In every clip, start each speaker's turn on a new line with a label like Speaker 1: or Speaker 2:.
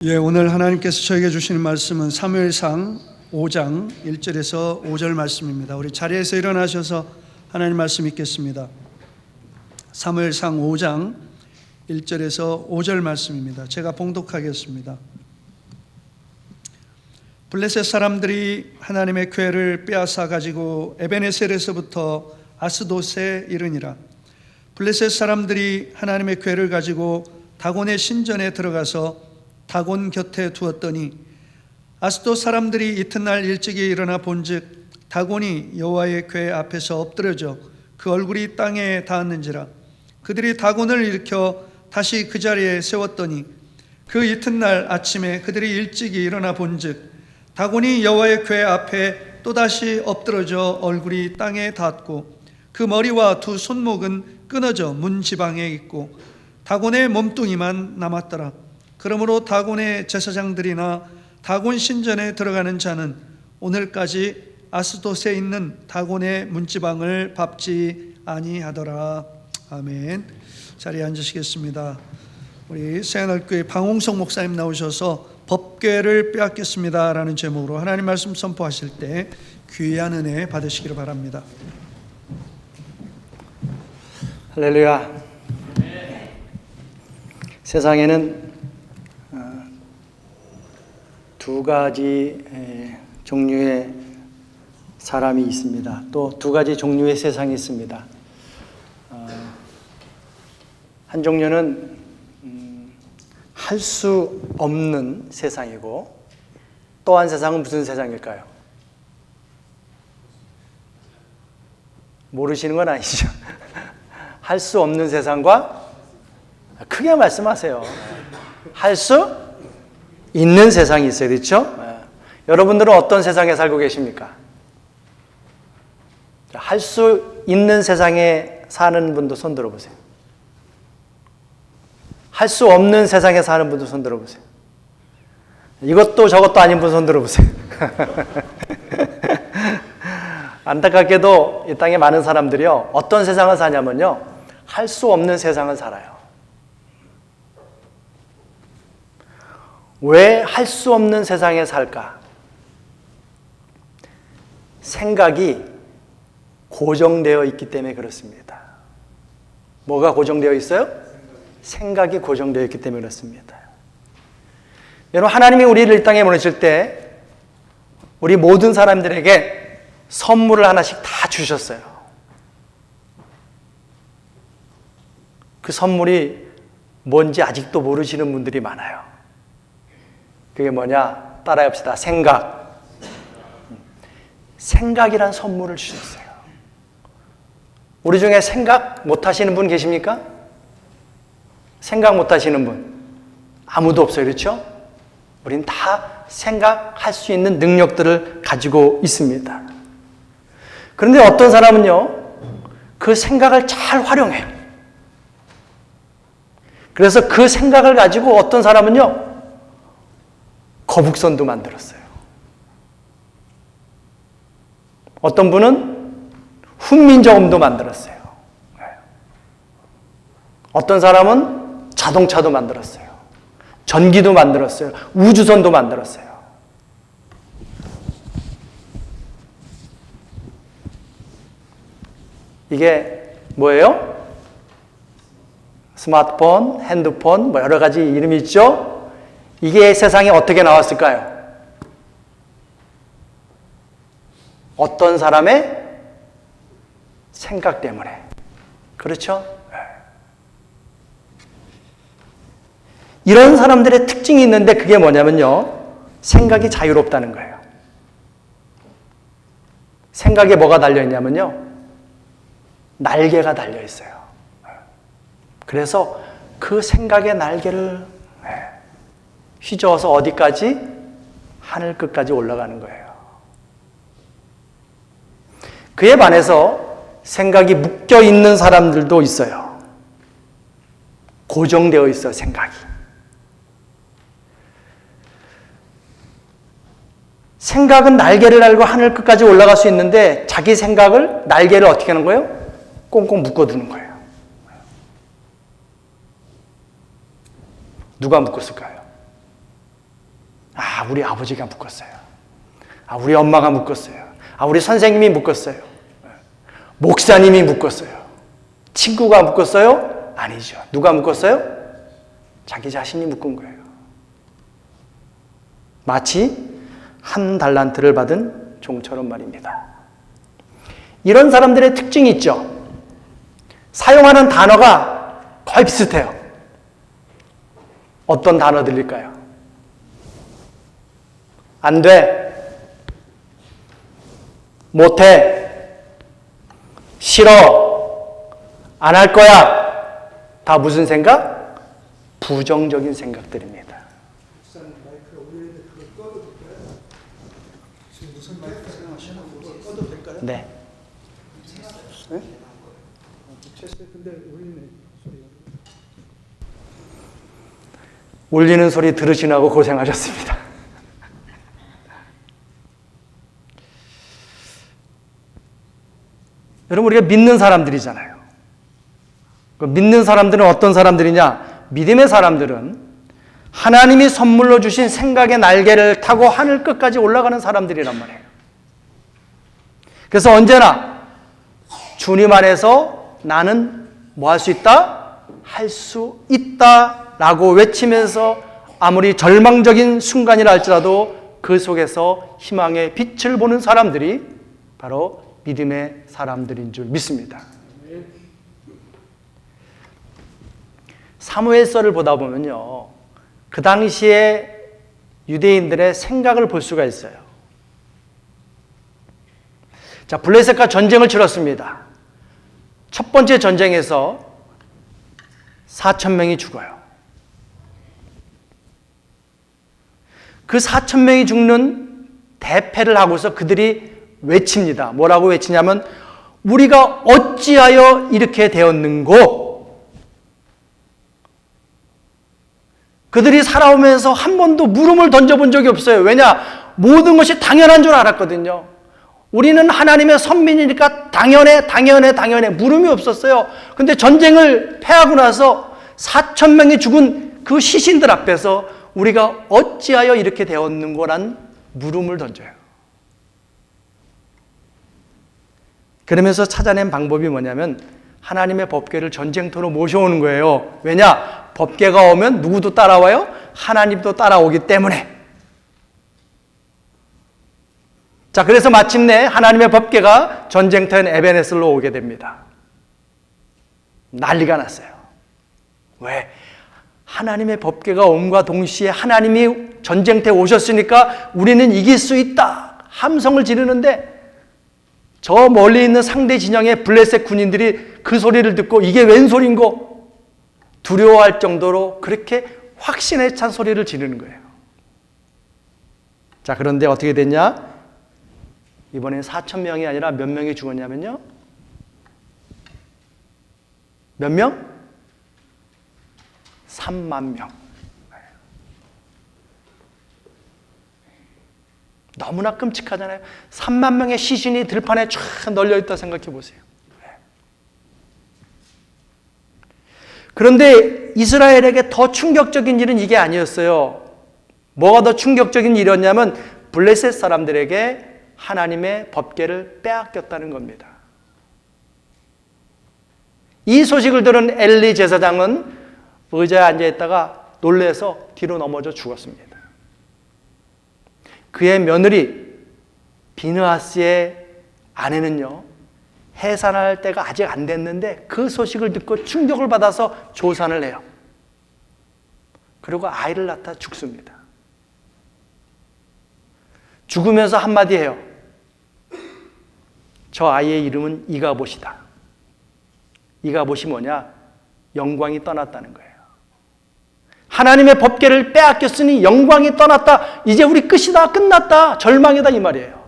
Speaker 1: 오늘 하나님께서 저에게 주시는 말씀은 사무엘상 5장 1절에서 5절 말씀입니다. 우리 자리에서 일어나셔서 하나님 말씀 읽겠습니다. 사무엘상 5장 1절에서 5절 말씀입니다. 제가 봉독하겠습니다. 블레셋 사람들이 하나님의 궤를 빼앗아 가지고 에베네셀에서부터 아스돗에 이르니라. 블레셋 사람들이 하나님의 궤를 가지고 다곤의 신전에 들어가서 다곤 곁에 두었더니 아스돗 사람들이 이튿날 일찍이 일어나 본즉 다곤이 여호와의 궤 앞에서 엎드려져 그 얼굴이 땅에 닿았는지라. 그들이 다곤을 일으켜 다시 그 자리에 세웠더니 그 이튿날 아침에 그들이 일찍이 일어나 본즉 다곤이 여호와의 궤 앞에 또다시 엎드러져 얼굴이 땅에 닿았고 그 머리와 두 손목은 끊어져 문 지방에 있고 다곤의 몸뚱이만 남았더라. 그러므로 다곤의 제사장들이나 다곤 신전에 들어가는 자는 오늘까지 아스돗에 있는 다곤의 문지방을 밟지 아니하더라. 아멘. 자리에 앉으시겠습니다. 우리 새하늘교회 방홍석 목사님 나오셔서 법궤를 빼앗겠습니다 라는 제목으로 하나님 말씀 선포하실 때 귀한 은혜 받으시기를 바랍니다.
Speaker 2: 할렐루야. 세상에는 두 가지 종류의 사람이 있습니다. 또 두 가지 종류의 세상이 있습니다. 한 종류는 할 수 없는 세상이고 또 한 세상은 무슨 세상일까요? 모르시는 건 아니죠? 할 수 없는 세상과 크게 말씀하세요. 할 수 있는 세상이 있어요. 그렇죠? 여러분들은 어떤 세상에 살고 계십니까? 할 수 있는 세상에 사는 분도 손 들어보세요. 할 수 없는 세상에 사는 분도 손 들어보세요. 이것도 저것도 아닌 분 손 들어보세요. 안타깝게도 이 땅에 많은 사람들이요, 어떤 세상을 사냐면요, 할 수 없는 세상을 살아요. 왜 할 수 없는 세상에 살까? 생각이 고정되어 있기 때문에 그렇습니다. 뭐가 고정되어 있어요? 생각이 고정되어 있기 때문에 그렇습니다. 여러분, 하나님이 우리를 이 땅에 보내실 때 우리 모든 사람들에게 선물을 하나씩 다 주셨어요. 그 선물이 뭔지 아직도 모르시는 분들이 많아요. 그게 뭐냐? 따라해봅시다. 생각. 생각이란 선물을 주셨어요. 우리 중에 생각 못 하시는 분 계십니까? 생각 못 하시는 분 아무도 없어요. 그렇죠? 우린 다 생각할 수 있는 능력들을 가지고 있습니다. 그런데 어떤 사람은요, 그 생각을 잘 활용해요. 그래서 그 생각을 가지고 어떤 사람은요, 거북선도 만들었어요. 어떤 분은 훈민정음도 만들었어요. 어떤 사람은 자동차도 만들었어요. 전기도 만들었어요. 우주선도 만들었어요. 이게 뭐예요? 스마트폰, 핸드폰, 뭐 여러 가지 이름이 있죠? 이게 세상에 어떻게 나왔을까요? 어떤 사람의 생각 때문에. 그렇죠? 이런 사람들의 특징이 있는데 그게 뭐냐면요, 생각이 자유롭다는 거예요. 생각에 뭐가 달려있냐면요, 날개가 달려있어요. 그래서 그 생각의 날개를 휘저어서 어디까지? 하늘 끝까지 올라가는 거예요. 그에 반해서 생각이 묶여 있는 사람들도 있어요. 고정되어 있어요, 생각이. 생각은 날개를 달고 하늘 끝까지 올라갈 수 있는데 자기 생각을, 날개를 어떻게 하는 거예요? 꽁꽁 묶어두는 거예요. 누가 묶었을까요? 우리 아버지가 묶었어요. 우리 엄마가 묶었어요. 우리 선생님이 묶었어요. 목사님이 묶었어요. 친구가 묶었어요? 아니죠. 누가 묶었어요? 자기 자신이 묶은 거예요. 마치 한 달란트를 받은 종처럼 말입니다. 이런 사람들의 특징이 있죠. 사용하는 단어가 거의 비슷해요. 어떤 단어들일까요? 안 돼, 못해, 싫어, 안 할 거야. 다 무슨 생각? 부정적인 생각들입니다.
Speaker 1: 무슨 마이크 사용하시나 그거 꺼도 될까요?
Speaker 2: 네.
Speaker 1: 네? 근데 울리네 소리가.
Speaker 2: 울리는 소리 들으시라고 고생하셨습니다. 여러분, 우리가 믿는 사람들이잖아요. 믿는 사람들은 어떤 사람들이냐? 믿음의 사람들은 하나님이 선물로 주신 생각의 날개를 타고 하늘 끝까지 올라가는 사람들이란 말이에요. 그래서 언제나 주님 안에서 나는 뭐 할 수 있다? 할 수 있다 라고 외치면서 아무리 절망적인 순간이라 할지라도 그 속에서 희망의 빛을 보는 사람들이 바로 믿음의 사람들인 줄 믿습니다. 사무엘서를 보다 보면요, 그 당시에 유대인들의 생각을 볼 수가 있어요. 자, 블레셋과 전쟁을 치렀습니다. 첫 번째 전쟁에서 4,000명이 죽어요. 그 4,000명이 죽는 대패를 하고서 그들이 외칩니다. 뭐라고 외치냐면 우리가 어찌하여 이렇게 되었는고. 그들이 살아오면서 한 번도 물음을 던져본 적이 없어요. 왜냐? 모든 것이 당연한 줄 알았거든요. 우리는 하나님의 선민이니까 당연해 물음이 없었어요. 근데 전쟁을 패하고 나서 4,000명이 죽은 그 시신들 앞에서 우리가 어찌하여 이렇게 되었는고란 물음을 던져요. 그러면서 찾아낸 방법이 뭐냐면 하나님의 법궤를 전쟁터로 모셔오는 거예요. 왜냐? 법궤가 오면 누구도 따라와요? 하나님도 따라오기 때문에. 자, 그래서 마침내 하나님의 법궤가 전쟁터인 에베네셀로 오게 됩니다. 난리가 났어요. 왜? 하나님의 법궤가 옴과 동시에 하나님이 전쟁터에 오셨으니까 우리는 이길 수 있다 함성을 지르는데 저 멀리 있는 상대 진영의 블레셋 군인들이 그 소리를 듣고 이게 웬 소린고 두려워할 정도로 그렇게 확신에 찬 소리를 지르는 거예요. 자, 그런데 어떻게 됐냐? 이번엔 4,000명이 아니라 몇 명이 죽었냐면요. 몇 명? 3만 명. 너무나 끔찍하잖아요. 3만 명의 시신이 들판에 쫙 널려있다 생각해 보세요. 그런데 이스라엘에게 더 충격적인 일은 이게 아니었어요. 뭐가 더 충격적인 일이었냐면 블레셋 사람들에게 하나님의 법궤를 빼앗겼다는 겁니다. 이 소식을 들은 엘리 제사장은 의자에 앉아있다가 놀라서 뒤로 넘어져 죽었습니다. 그의 며느리 비느하스의 아내는요, 해산할 때가 아직 안 됐는데 그 소식을 듣고 충격을 받아서 조산을 해요. 그리고 아이를 낳다 죽습니다. 죽으면서 한마디 해요. 저 아이의 이름은 이가봇이다. 이가봇이 뭐냐? 영광이 떠났다는 거예요. 하나님의 법궤를 빼앗겼으니 영광이 떠났다. 이제 우리 끝이다. 끝났다. 절망이다. 이 말이에요.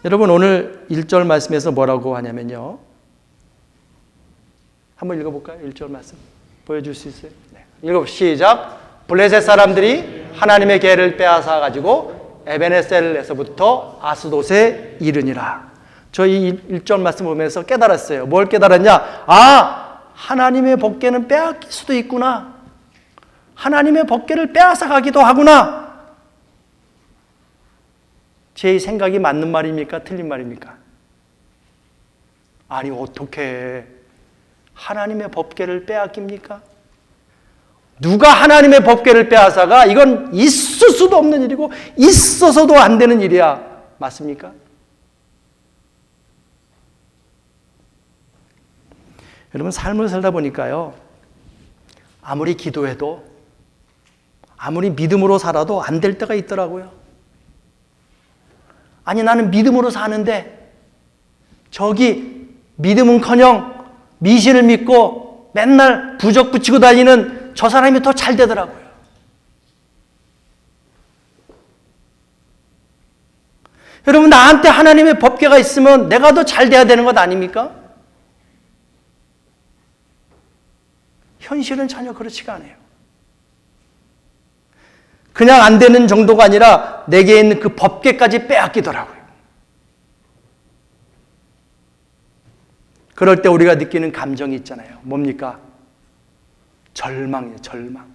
Speaker 2: 여러분, 오늘 1절 말씀에서 뭐라고 하냐면요. 한번 읽어볼까요? 1절 말씀 보여줄 수 있어요? 네. 읽어 시작. 블레셋 사람들이 하나님의 궤를 빼앗아 가지고 에베네셀에서부터 아스돗에 이르니라. 저희 1절 말씀 보면서 깨달았어요. 뭘 깨달았냐? 아, 하나님의 법궤는 빼앗길 수도 있구나. 하나님의 법궤를 빼앗아 가기도 하구나. 제 생각이 맞는 말입니까? 틀린 말입니까? 아니, 어떻게 하나님의 법궤를 빼앗깁니까? 누가 하나님의 법궤를 빼앗아가? 이건 있을 수도 없는 일이고 있어서도 안 되는 일이야. 맞습니까? 여러분, 삶을 살다 보니까요, 아무리 기도해도, 아무리 믿음으로 살아도 안 될 때가 있더라고요. 아니, 나는 믿음으로 사는데 저기 믿음은커녕 미신을 믿고 맨날 부적 붙이고 다니는 저 사람이 더 잘 되더라고요. 여러분, 나한테 하나님의 법궤가 있으면 내가 더 잘 돼야 되는 것 아닙니까? 현실은 전혀 그렇지가 않아요. 그냥 안 되는 정도가 아니라 내게 있는 그 법궤까지 빼앗기더라고요. 그럴 때 우리가 느끼는 감정이 있잖아요. 뭡니까? 절망이에요, 절망.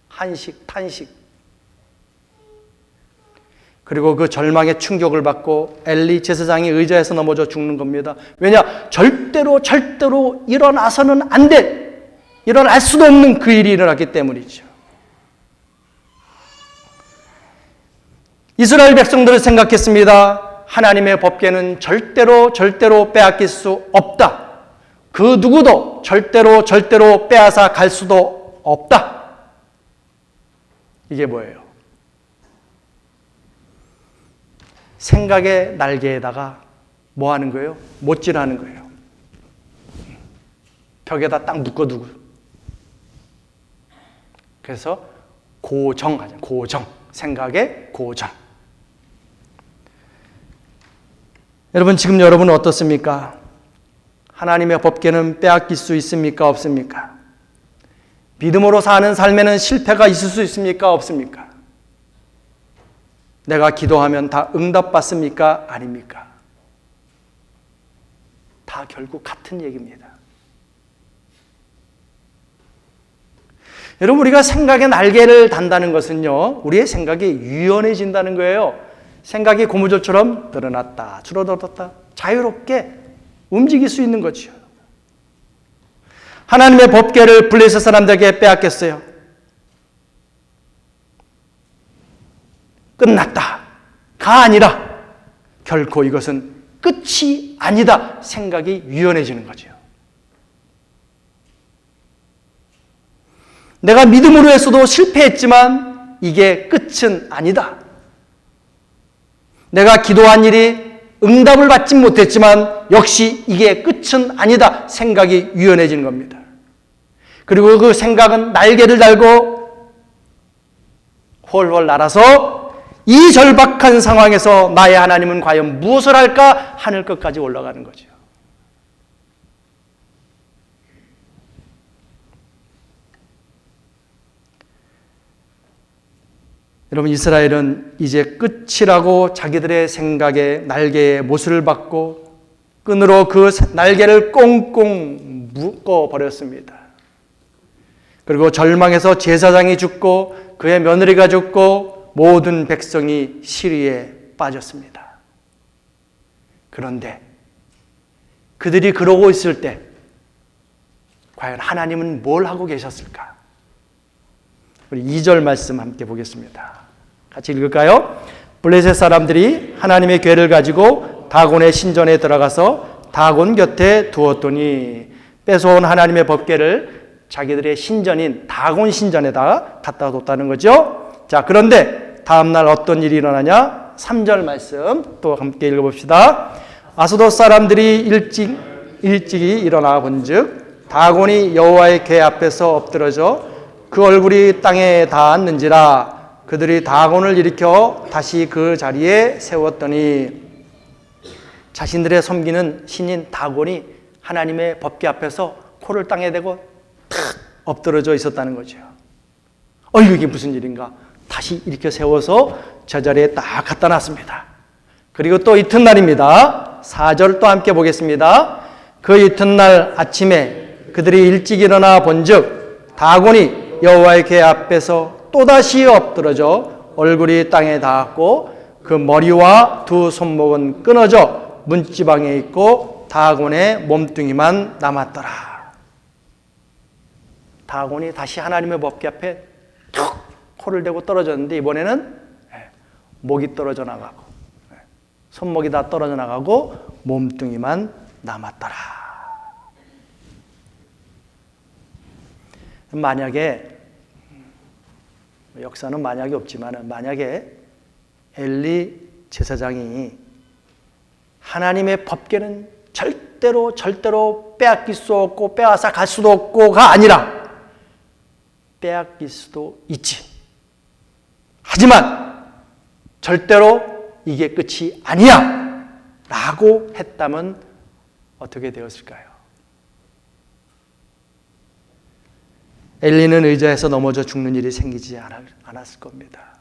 Speaker 2: 한식, 탄식. 그리고 그 절망의 충격을 받고 엘리 제사장이 의자에서 넘어져 죽는 겁니다. 왜냐? 절대로 일어나서는 안 돼. 일어날 수도 없는 그 일이 일어났기 때문이죠. 이스라엘 백성들을 생각했습니다. 하나님의 법궤는 절대로 빼앗길 수 없다. 그 누구도 절대로 빼앗아 갈 수도 없다. 이게 뭐예요? 생각의 날개에다가 뭐 하는 거예요? 못질하는 거예요. 벽에다 딱 묶어두고. 그래서 고정하죠. 고정. 생각의 고정. 여러분, 지금 여러분은 어떻습니까? 하나님의 법궤는 빼앗길 수 있습니까? 없습니까? 믿음으로 사는 삶에는 실패가 있을 수 있습니까? 없습니까? 내가 기도하면 다 응답받습니까? 아닙니까? 다 결국 같은 얘기입니다. 여러분, 우리가 생각의 날개를 단다는 것은요, 우리의 생각이 유연해진다는 거예요. 생각이 고무줄처럼 늘어났다, 줄어들었다, 자유롭게 움직일 수 있는 거죠. 하나님의 법궤를 블레셋 사람들에게 빼앗겼어요. 끝났다가 아니라 결코 이것은 끝이 아니다. 생각이 유연해지는 거죠. 내가 믿음으로 했어도 실패했지만 이게 끝은 아니다. 내가 기도한 일이 응답을 받지 못했지만 역시 이게 끝은 아니다. 생각이 유연해지는 겁니다. 그리고 그 생각은 날개를 달고 훨훨 날아서 이 절박한 상황에서 나의 하나님은 과연 무엇을 할까? 하늘 끝까지 올라가는 거죠. 여러분, 이스라엘은 이제 끝이라고 자기들의 생각에 날개에 못을 박고 끈으로 그 날개를 꽁꽁 묶어버렸습니다. 그리고 절망해서 제사장이 죽고 그의 며느리가 죽고 모든 백성이 시리에 빠졌습니다. 그런데 그들이 그러고 있을 때 과연 하나님은 뭘 하고 계셨을까? 우리 2절 말씀 함께 보겠습니다. 같이 읽을까요? 블레셋 사람들이 하나님의 궤를 가지고 다곤의 신전에 들어가서 다곤 곁에 두었더니 뺏어온 하나님의 법궤를 자기들의 신전인 다곤 신전에다가 갖다 뒀다는 거죠. 자, 그런데 다음날 어떤 일이 일어나냐? 3절 말씀 또 함께 읽어봅시다. 아스돗 사람들이 일찍이 일어나 본즉 다곤이 여호와의 궤 앞에서 엎드러져 그 얼굴이 땅에 닿았는지라 그들이 다곤을 일으켜 다시 그 자리에 세웠더니 자신들의 섬기는 신인 다곤이 하나님의 법궤 앞에서 코를 땅에 대고 탁 엎드러져 있었다는 거죠. 이게 무슨 일인가? 다시 일으켜 세워서 저 자리에 딱 갖다 놨습니다. 그리고 또 이튿날입니다. 4절 또 함께 보겠습니다. 그 이튿날 아침에 그들이 일찍 일어나 본즉 다곤이 여호와의 궤 앞에서 또다시 엎드러져 얼굴이 땅에 닿았고 그 머리와 두 손목은 끊어져 문지방에 있고 다곤의 몸뚱이만 남았더라. 다곤이 다시 하나님의 법궤 앞에 툭 코를 대고 떨어졌는데 이번에는 목이 떨어져 나가고 손목이 다 떨어져 나가고 몸뚱이만 남았더라. 만약에 역사는 만약이 없지만 만약에 엘리 제사장이 하나님의 법궤는 절대로 빼앗길 수 없고 빼앗아 갈 수도 없고가 아니라 빼앗길 수도 있지. 하지만 절대로 이게 끝이 아니야 라고 했다면 어떻게 되었을까요? 엘리는 의자에서 넘어져 죽는 일이 생기지 않았을 겁니다.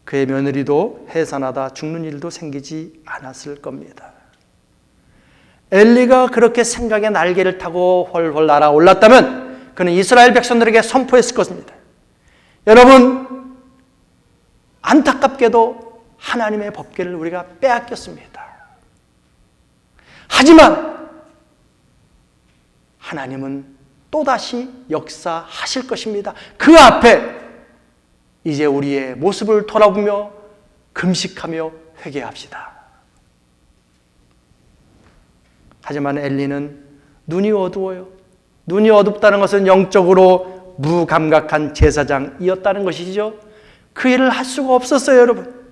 Speaker 2: 그의 며느리도 해산하다 죽는 일도 생기지 않았을 겁니다. 엘리가 그렇게 생각의 날개를 타고 훨훨 날아올랐다면 그는 이스라엘 백성들에게 선포했을 것입니다. 여러분, 안타깝게도 하나님의 법궤를 우리가 빼앗겼습니다. 하지만 하나님은 또다시 역사하실 것입니다. 그 앞에 이제 우리의 모습을 돌아보며 금식하며 회개합시다. 하지만 엘리는 눈이 어두워요. 눈이 어둡다는 것은 영적으로 무감각한 제사장이었다는 것이죠. 그 일을 할 수가 없었어요, 여러분.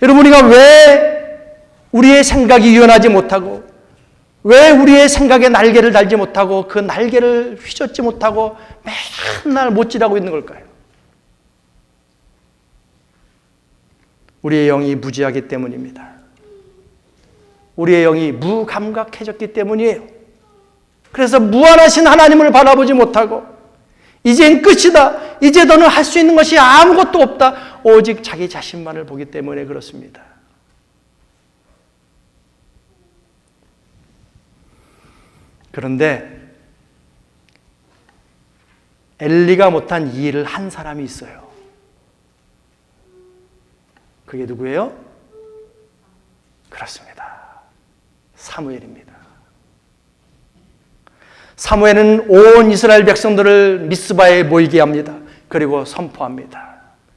Speaker 2: 여러분, 우리가 왜 우리의 생각이 유연하지 못하고 왜 우리의 생각에 날개를 달지 못하고 그 날개를 휘젓지 못하고 맨날 못질하고 있는 걸까요? 우리의 영이 무지하기 때문입니다. 우리의 영이 무감각해졌기 때문이에요. 그래서 무한하신 하나님을 바라보지 못하고 이젠 끝이다. 이제 너는 할 수 있는 것이 아무것도 없다. 오직 자기 자신만을 보기 때문에 그렇습니다. 그런데 엘리가 못한 이 일을 한 사람이 있어요. 그게 누구예요? 그렇습니다. 사무엘입니다. 사무엘은 온 이스라엘 백성들을 미스바에 모이게 합니다. 그리고 선포합니다.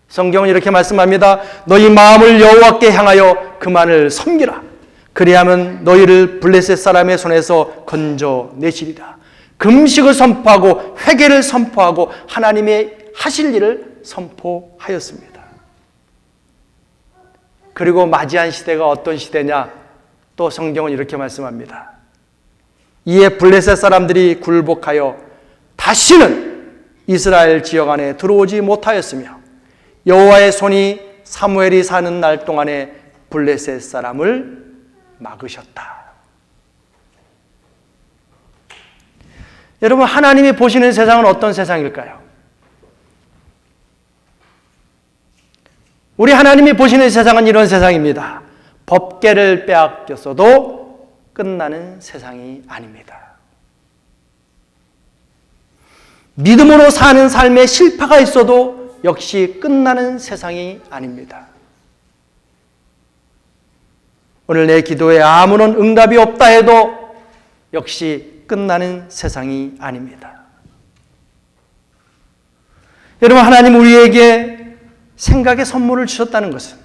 Speaker 2: 성경은 이렇게 말씀합니다. 너희 마음을 여호와께 향하여 그만을 섬기라. 그리하면 너희를 블레셋 사람의 손에서 건져내시리라. 금식을 선포하고 회개를 선포하고 하나님의 하실 일을 선포하였습니다. 그리고 맞이한 시대가 어떤 시대냐? 또 성경은 이렇게 말씀합니다. 이에 블레셋 사람들이 굴복하여 다시는 이스라엘 지역 안에 들어오지 못하였으며 여호와의 손이 사무엘이 사는 날 동안에 블레셋 사람을 막으셨다. 여러분, 하나님이 보시는 세상은 어떤 세상일까요? 우리 하나님이 보시는 세상은 이런 세상입니다. 법궤를 빼앗겼어도 끝나는 세상이 아닙니다. 믿음으로 사는 삶에 실패가 있어도 역시 끝나는 세상이 아닙니다. 오늘 내 기도에 아무런 응답이 없다 해도 역시 끝나는 세상이 아닙니다. 여러분, 하나님 우리에게 생각의 선물을 주셨다는 것은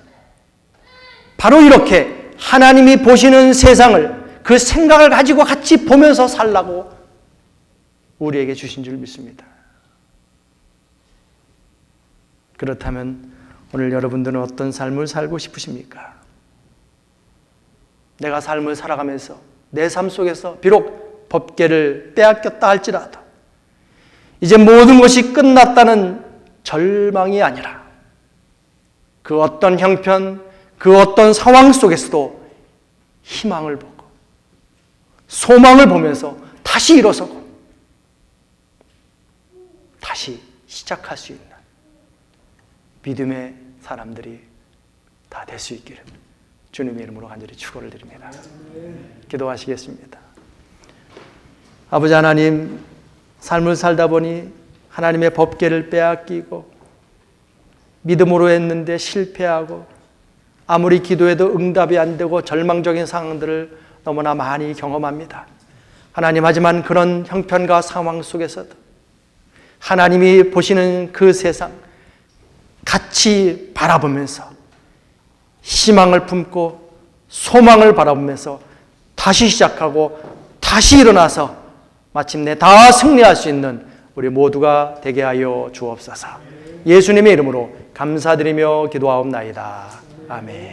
Speaker 2: 바로 이렇게 하나님이 보시는 세상을 그 생각을 가지고 같이 보면서 살라고 우리에게 주신 줄 믿습니다. 그렇다면 오늘 여러분들은 어떤 삶을 살고 싶으십니까? 내가 삶을 살아가면서 내 삶 속에서 비록 법궤를 빼앗겼다 할지라도 이제 모든 것이 끝났다는 절망이 아니라 그 어떤 형편, 그 어떤 상황 속에서도 희망을 보고 소망을 보면서 다시 일어서고 다시 시작할 수 있는 믿음의 사람들이 다 될 수 있기를 주님의 이름으로 간절히 축원을 드립니다. 기도하시겠습니다. 아버지 하나님, 삶을 살다 보니 하나님의 법궤를 빼앗기고 믿음으로 했는데 실패하고 아무리 기도해도 응답이 안 되고 절망적인 상황들을 너무나 많이 경험합니다. 하나님, 하지만 그런 형편과 상황 속에서도 하나님이 보시는 그 세상 같이 바라보면서 희망을 품고 소망을 바라보면서 다시 시작하고 다시 일어나서 마침내 다 승리할 수 있는 우리 모두가 되게 하여 주옵소서. 예수님의 이름으로 감사드리며 기도하옵나이다. 아멘.